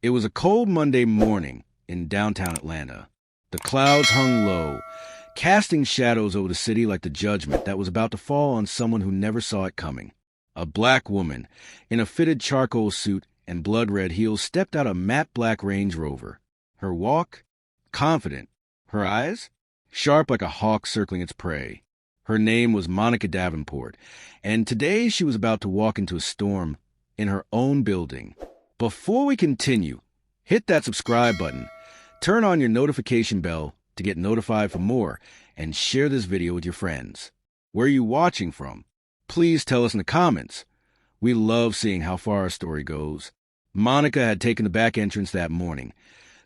It was a cold Monday morning in downtown Atlanta. The clouds hung low, casting shadows over the city like the judgment that was about to fall on someone who never saw it coming. A black woman, in a fitted charcoal suit and blood-red heels, stepped out a matte black Range Rover. Her walk? Confident. Her eyes? Sharp like a hawk circling its prey. Her name was Monica Davenport, and today she was about to walk into a storm in her own building. Before we continue, hit that subscribe button, turn on your notification bell to get notified for more, and share this video with your friends. Where are you watching from? Please tell us in the comments. We love seeing how far our story goes. Monica had taken the back entrance that morning,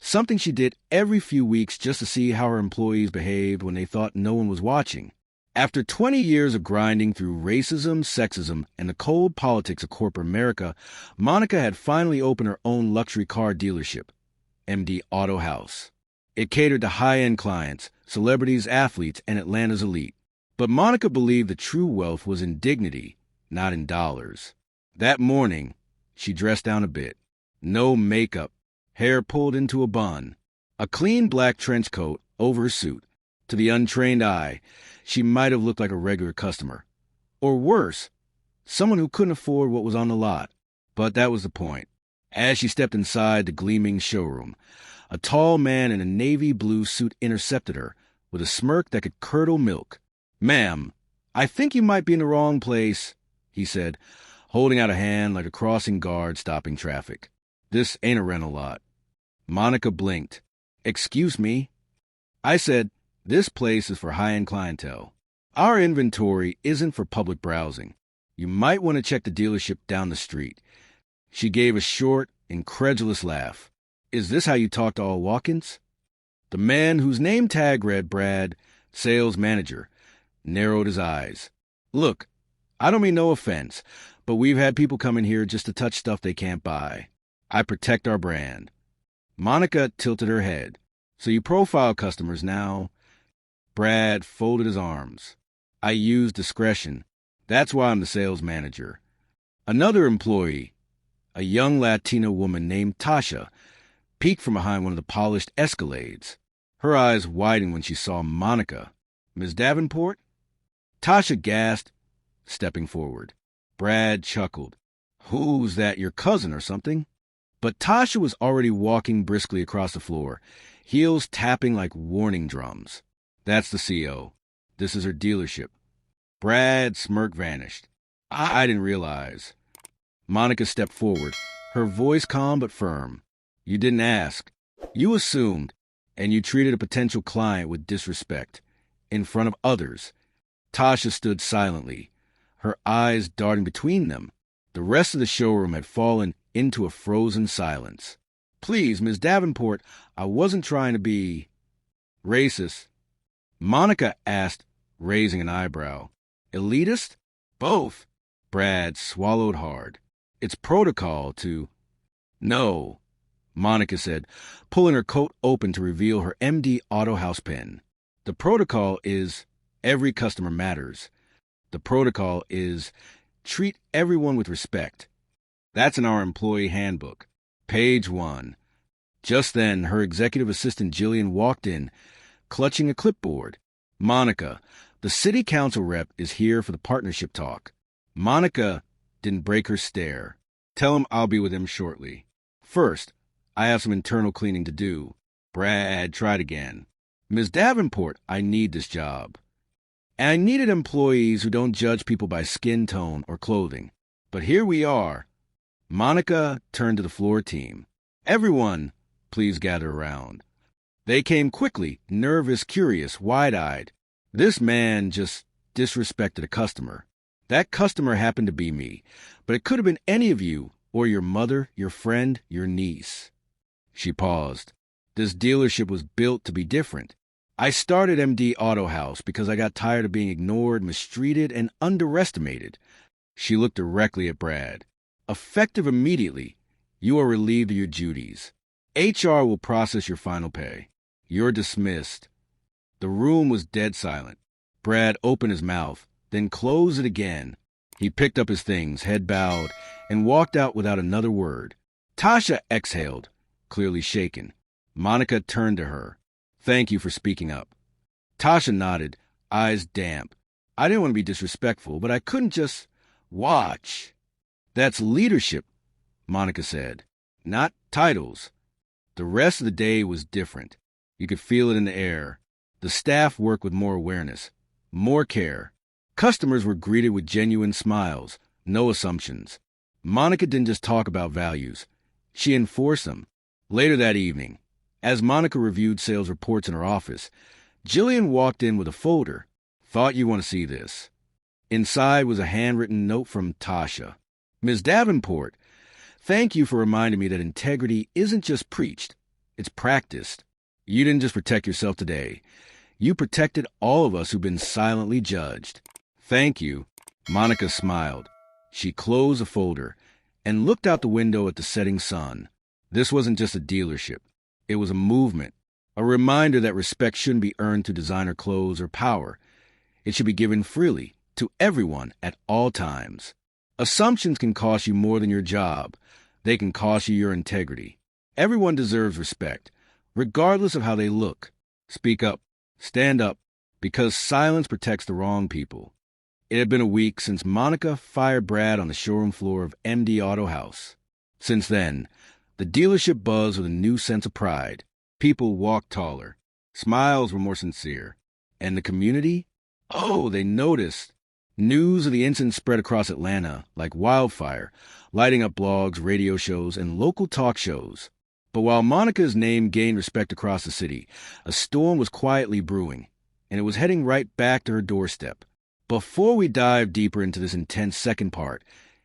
something she did every few weeks just to see how her employees behaved when they thought no one was watching. After 20 years of grinding through racism, sexism, and the cold politics of corporate America, Monica had finally opened her own luxury car dealership, MD Auto House. It catered to high-end clients, celebrities, athletes, and Atlanta's elite. But Monica believed the true wealth was in dignity, not in dollars. That morning, she dressed down a bit. No makeup, hair pulled into a bun, a clean black trench coat over her suit. To the untrained eye, she might have looked like a regular customer. Or worse, someone who couldn't afford what was on the lot. But that was the point. As she stepped inside the gleaming showroom, a tall man in a navy blue suit intercepted her with a smirk that could curdle milk. "Ma'am, I think you might be in the wrong place," he said, holding out a hand like a crossing guard stopping traffic. "This ain't a rental lot." Monica blinked. "Excuse me?" I said, "This place is for high-end clientele. Our inventory isn't for public browsing. You might want to check the dealership down the street." She gave a short, incredulous laugh. "Is this how you talk to all walk-ins?" The man, whose name tag read Brad, sales manager, narrowed his eyes. "Look, I don't mean no offense, but we've had people come in here just to touch stuff they can't buy. I protect our brand." Monica tilted her head. "So you profile customers now?" Brad folded his arms. "I use discretion. That's why I'm the sales manager." Another employee, a young Latina woman named Tasha, peeked from behind one of the polished Escalades. Her eyes widened when she saw Monica. "Miss Davenport?" Tasha gasped, stepping forward. Brad chuckled. "Who's that, your cousin or something?" But Tasha was already walking briskly across the floor, heels tapping like warning drums. "That's the CO. This is her dealership." Brad's smirk vanished. I didn't realize." Monica stepped forward, her voice calm but firm. "You didn't ask. You assumed, and you treated a potential client with disrespect. In front of others." Tasha stood silently, her eyes darting between them. The rest of the showroom had fallen into a frozen silence. "Please, Miss Davenport, I wasn't trying to be racist." Monica asked, raising an eyebrow. "Elitist?" "Both." Brad swallowed hard. "It's protocol to—" "No," Monica said, pulling her coat open to reveal her MD Auto House pin. "The protocol is every customer matters. The protocol is treat everyone with respect. That's in our employee handbook. Page 1. Just then, her executive assistant Jillian walked in, clutching a clipboard. "Monica, the city council rep is here for the partnership talk." Monica didn't break her stare. "Tell him I'll be with him shortly. First, I have some internal cleaning to do." Brad tried again. "Ms. Davenport, I need this job. And I needed employees who don't judge people by skin tone or clothing. But here we are." Monica turned to the floor team. "Everyone, please gather around." They came quickly, nervous, curious, wide-eyed. This man just disrespected a customer. That customer happened to be me, but it could have been any of you, or your mother, your friend, your niece. She paused. This dealership was built to be different. I started MD Auto House because I got tired of being ignored, mistreated, and underestimated. She looked directly at Brad. "Effective immediately, you are relieved of your duties. HR will process your final pay. You're dismissed." The room was dead silent. Brad opened his mouth, then closed it again. He picked up his things, head bowed, and walked out without another word. Tasha exhaled, clearly shaken. Monica turned to her. "Thank you for speaking up." Tasha nodded, eyes damp. "I didn't want to be disrespectful, but I couldn't just watch." "That's leadership," Monica said. "Not titles." The rest of the day was different. You could feel it in the air. The staff worked with more awareness, more care. Customers were greeted with genuine smiles, no assumptions. Monica didn't just talk about values. She enforced them. Later that evening, as Monica reviewed sales reports in her office, Jillian walked in with a folder. "Thought you want to see this." Inside was a handwritten note from Tasha. "Ms. Davenport, thank you for reminding me that integrity isn't just preached, it's practiced. You didn't just protect yourself today. You protected all of us who've been silently judged." "Thank you." Monica smiled. She closed the folder and looked out the window at the setting sun. This wasn't just a dealership. It was a movement, a reminder that respect shouldn't be earned through designer clothes or power. It should be given freely to everyone at all times. Assumptions can cost you more than your job. They can cost you your integrity. Everyone deserves respect, regardless of how they look. Speak up. Stand up, because silence protects the wrong people. It had been a week since Monica fired Brad on the showroom floor of MD Auto House. Since then, the dealership buzzed with a new sense of pride. People walked taller. Smiles were more sincere. And the community? Oh, they noticed. News of the incident spread across Atlanta like wildfire, lighting up blogs, radio shows, and local talk shows. But while Monica's name gained respect across the city, a storm was quietly brewing, and it was heading right back to her doorstep. Before we dive deeper into this intense second part,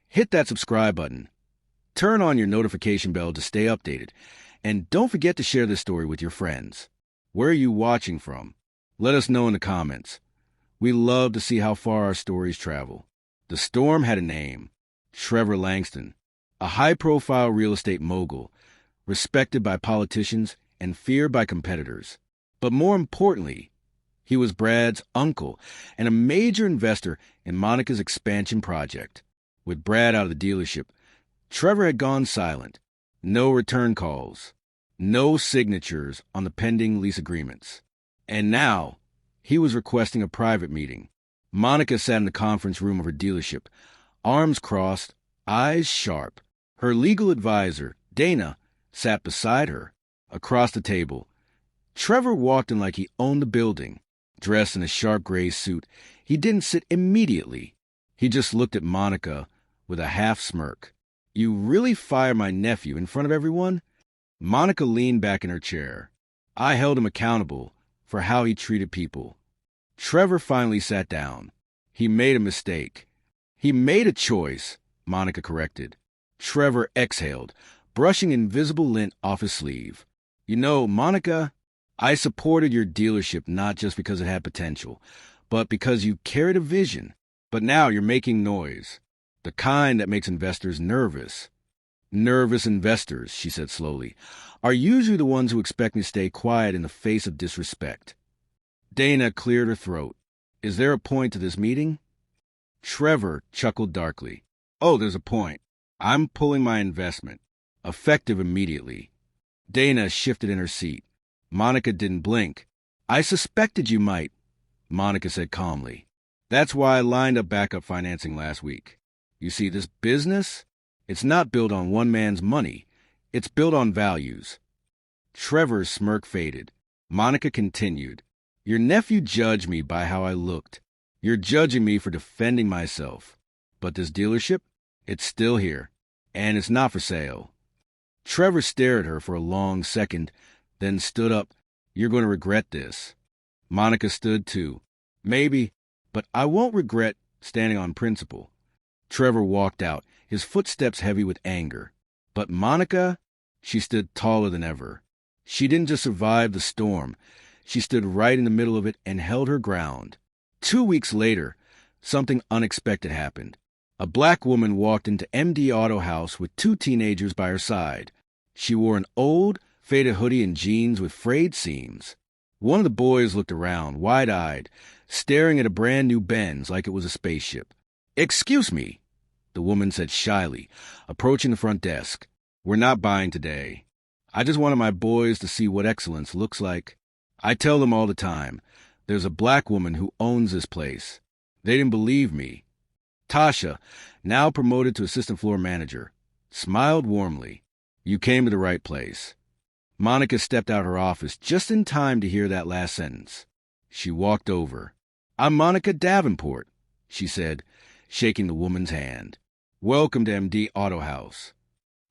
hit that subscribe button. Turn on your notification bell to stay updated, and don't forget to share this story with your friends. Where are you watching from? Let us know in the comments. We love to see how far our stories travel. The storm had a name: Trevor Langston, a high-profile real estate mogul, respected by politicians and feared by competitors. But more importantly, he was Brad's uncle and a major investor in Monica's expansion project. With Brad out of the dealership, Trevor had gone silent. No return calls, no signatures on the pending lease agreements. And now, he was requesting a private meeting. Monica sat in the conference room of her dealership, arms crossed, eyes sharp. Her legal advisor, Dana, sat beside her. Across the table, Trevor walked in like he owned the building. Dressed in a sharp gray suit, he didn't sit immediately. He just looked at Monica with a half smirk. "You really fire my nephew in front of everyone?" Monica leaned back in her chair. "I held him accountable for how he treated people." Trevor finally sat down. "He made a mistake." "He made a choice," Monica corrected. Trevor exhaled, brushing invisible lint off his sleeve. "You know, Monica, I supported your dealership not just because it had potential, but because you carried a vision. But now you're making noise, the kind that makes investors nervous." "Nervous investors," she said slowly, "are usually the ones who expect me to stay quiet in the face of disrespect." Dana cleared her throat. "Is there a point to this meeting?" Trevor chuckled darkly. "Oh, there's a point. I'm pulling my investment. Effective immediately." Dana shifted in her seat. Monica didn't blink. "I suspected you might," Monica said calmly. "That's why I lined up backup financing last week. You see, this business, it's not built on one man's money. It's built on values." Trevor's smirk faded. Monica continued. "Your nephew judged me by how I looked. You're judging me for defending myself. But this dealership, it's still here, and it's not for sale." Trevor stared at her for a long second, then stood up. "You're going to regret this." Monica stood too. "Maybe, but I won't regret standing on principle." Trevor walked out, his footsteps heavy with anger. But Monica, she stood taller than ever. She didn't just survive the storm. She stood right in the middle of it and held her ground. 2 weeks later, something unexpected happened. A black woman walked into MD Auto House with 2 teenagers by her side. She wore an old, faded hoodie and jeans with frayed seams. One of the boys looked around, wide-eyed, staring at a brand-new Benz like it was a spaceship. "Excuse me," the woman said shyly, approaching the front desk. "We're not buying today." I just wanted my boys to see what excellence looks like. I tell them all the time, there's a black woman who owns this place. They didn't believe me. Tasha, now promoted to assistant floor manager, smiled warmly. You came to the right place. Monica stepped out her office just in time to hear that last sentence. She walked over. I'm Monica Davenport, she said, shaking the woman's hand. Welcome to MD Auto House.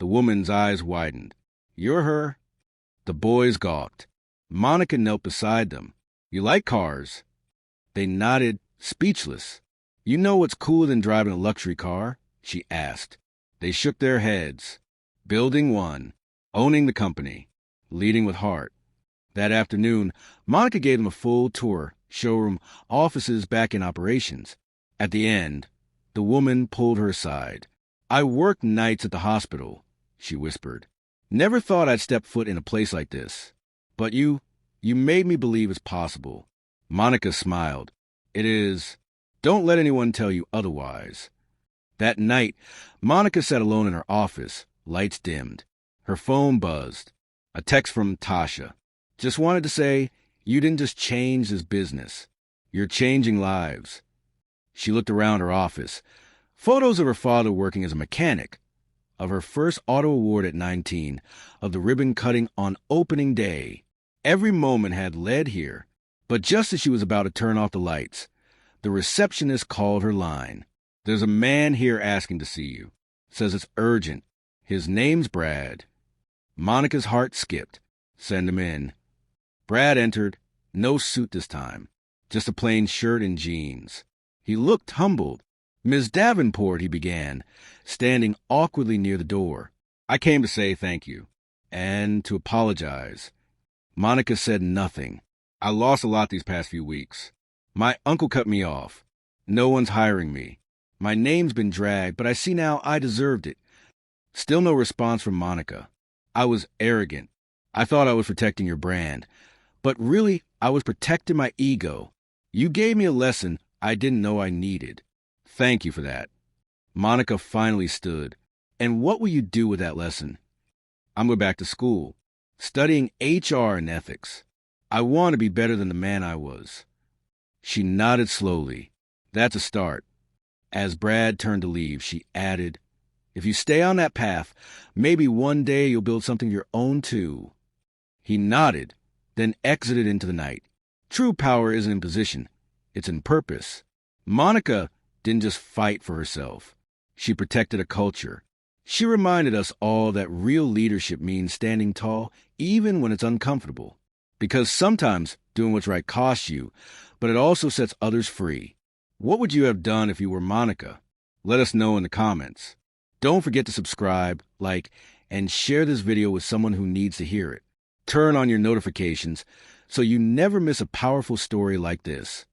The woman's eyes widened. You're her? The boys gawked. Monica knelt beside them. You like cars? They nodded, speechless. You know what's cooler than driving a luxury car? She asked. They shook their heads. Building one. Owning the company. Leading with heart. That afternoon, Monica gave them a full tour, showroom, offices back in operations. At the end, the woman pulled her aside. I worked nights at the hospital, she whispered. Never thought I'd step foot in a place like this. But you made me believe it's possible. Monica smiled. It is. Don't let anyone tell you otherwise. That night, Monica sat alone in her office, lights dimmed. Her phone buzzed. A text from Tasha. Just wanted to say, you didn't just change this business. You're changing lives. She looked around her office. Photos of her father working as a mechanic, of her first auto award at 19, of the ribbon cutting on opening day. Every moment had led here, but just as she was about to turn off the lights, the receptionist called her line. There's a man here asking to see you. Says it's urgent. His name's Brad. Monica's heart skipped. Send him in. Brad entered, no suit this time, just a plain shirt and jeans. He looked humbled. Ms. Davenport, he began, standing awkwardly near the door. I came to say thank you, and to apologize. Monica said nothing. I lost a lot these past few weeks. My uncle cut me off. No one's hiring me. My name's been dragged, but I see now I deserved it. Still no response from Monica. I was arrogant. I thought I was protecting your brand. But really, I was protecting my ego. You gave me a lesson I didn't know I needed. Thank you for that. Monica finally stood. And what will you do with that lesson? I'm going back to school, studying HR and ethics. I want to be better than the man I was. She nodded slowly. That's a start. As Brad turned to leave, she added, if you stay on that path, maybe one day you'll build something of your own too. He nodded, then exited into the night. True power isn't in position. It's in purpose. Monica didn't just fight for herself. She protected a culture. She reminded us all that real leadership means standing tall even when it's uncomfortable. Because sometimes doing what's right costs you, but it also sets others free. What would you have done if you were Monica? Let us know in the comments. Don't forget to subscribe, like, and share this video with someone who needs to hear it. Turn on your notifications so you never miss a powerful story like this.